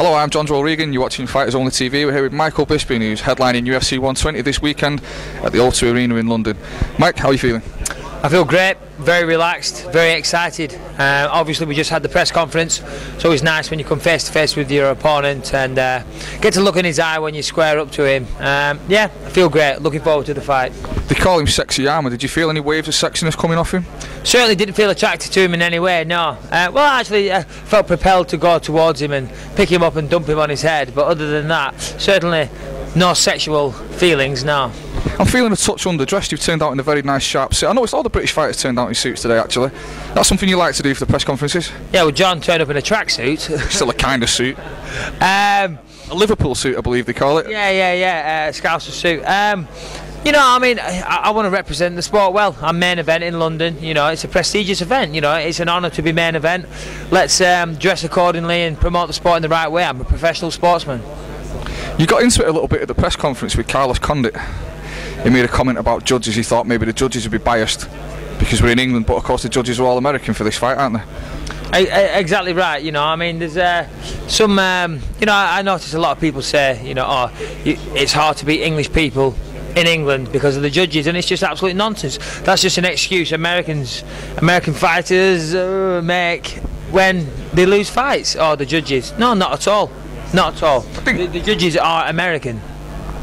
Hello, I'm John Joel Regan, you're watching Fighters Only TV. We're here with Michael Bisping, who's headlining UFC 120 this weekend at the O2 Arena in London. Mike, how are you feeling? I feel great, very relaxed, very excited. Obviously we just had the press conference, so it's nice when you come face to face with your opponent and get to look in his eye when you square up to him. Yeah, I feel great, looking forward to the fight. They call him Sexy Armour. Did you feel any waves of sexiness coming off him? Certainly didn't feel attracted to him in any way, no. Well, actually I felt propelled to go towards him and pick him up and dump him on his head, but other than that, certainly no sexual feelings, no. I'm feeling a touch underdressed. You've turned out in a very nice sharp suit. I noticed all the British fighters turned out in suits today, actually. That's something you like to do for the press conferences? Yeah, well, John turned up in a tracksuit. Still a kind of suit. A Liverpool suit, I believe they call it. Yeah, Scouser suit. You know, I mean, I want to represent the sport well. I'm main event in London. You know, it's a prestigious event. You know, it's an honour to be main event. Let's dress accordingly and promote the sport in the right way. I'm a professional sportsman. You got into it a little bit at the press conference with Carlos Condit. He made a comment about judges. He thought maybe the judges would be biased because we're in England, but of course the judges are all American for this fight, aren't they? Exactly right. You know, I mean, there's some. You know, I notice a lot of people say, you know, oh, it's hard to beat English people in England because of the judges, and it's just absolute nonsense. That's just an excuse American fighters make when they lose fights. Or the judges? No, not at all. Not at all. I think the judges are American.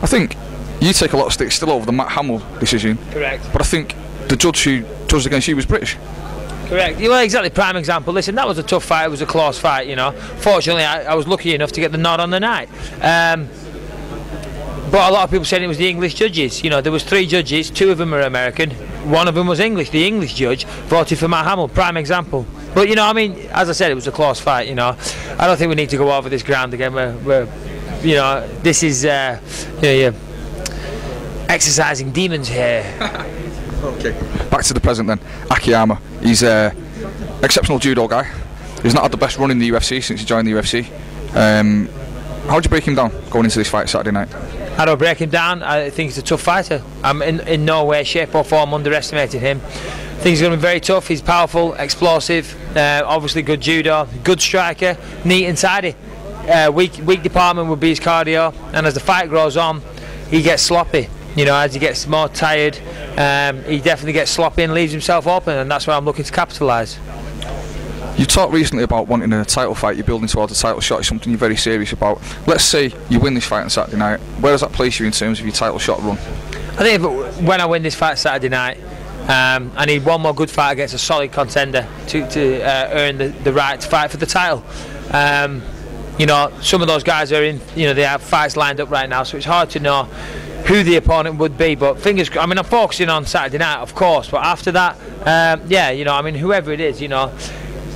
I think you take a lot of stick still over the Matt Hamill decision. Correct. But I think the judge who judged against you was British. Correct. Well, exactly. Prime example. Listen, that was a tough fight. It was a close fight. You know. Fortunately, I was lucky enough to get the nod on the night. But a lot of people said it was the English judges. You know, there was 3 judges. 2 of them were American. 1 of them was English. The English judge voted for Matt Hamill. Prime example. But you know, I mean, as I said, it was a close fight. You know, I don't think we need to go over this ground again. We're you know, this is you're exercising demons here. Okay. Back to the present then. Akiyama. He's an exceptional judo guy. He's not had the best run in the UFC since he joined the UFC. How would you break him down going into this fight Saturday night? How do I break him down? I think he's a tough fighter. I'm in no way, shape or form underestimating him. I think he's going to be very tough. He's powerful, explosive, obviously good judo, good striker, neat and tidy. Weak department would be his cardio, and as the fight grows on, he gets sloppy. You know, as he gets more tired, he definitely gets sloppy and leaves himself open, and that's where I'm looking to capitalise. You talked recently about wanting a title fight. You're building towards a title shot. It's something you're very serious about. Let's say you win this fight on Saturday night. Where does that place you in terms of your title shot run? I think when I win this fight Saturday night, I need one more good fight against a solid contender to earn the right to fight for the title. You know, some of those guys are in. You know, they have fights lined up right now, so it's hard to know who the opponent would be. But I mean, I'm focusing on Saturday night, of course. But after that, yeah, you know, I mean, whoever it is, you know.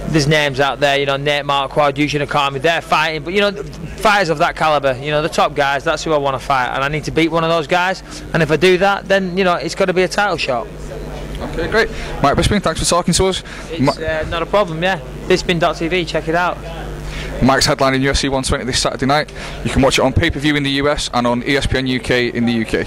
There's names out there, you know, Marquardt, Yushin, Okami, they're fighting, but you know, fighters of that calibre, you know, the top guys, that's who I want to fight, and I need to beat one of those guys, and if I do that, then, you know, it's got to be a title shot. Okay, great. Mike Bisping, thanks for talking to us. It's not a problem, yeah. Bisping.tv, check it out. Mike's headlining UFC 120 this Saturday night. You can watch it on pay-per-view in the US and on ESPN UK in the UK.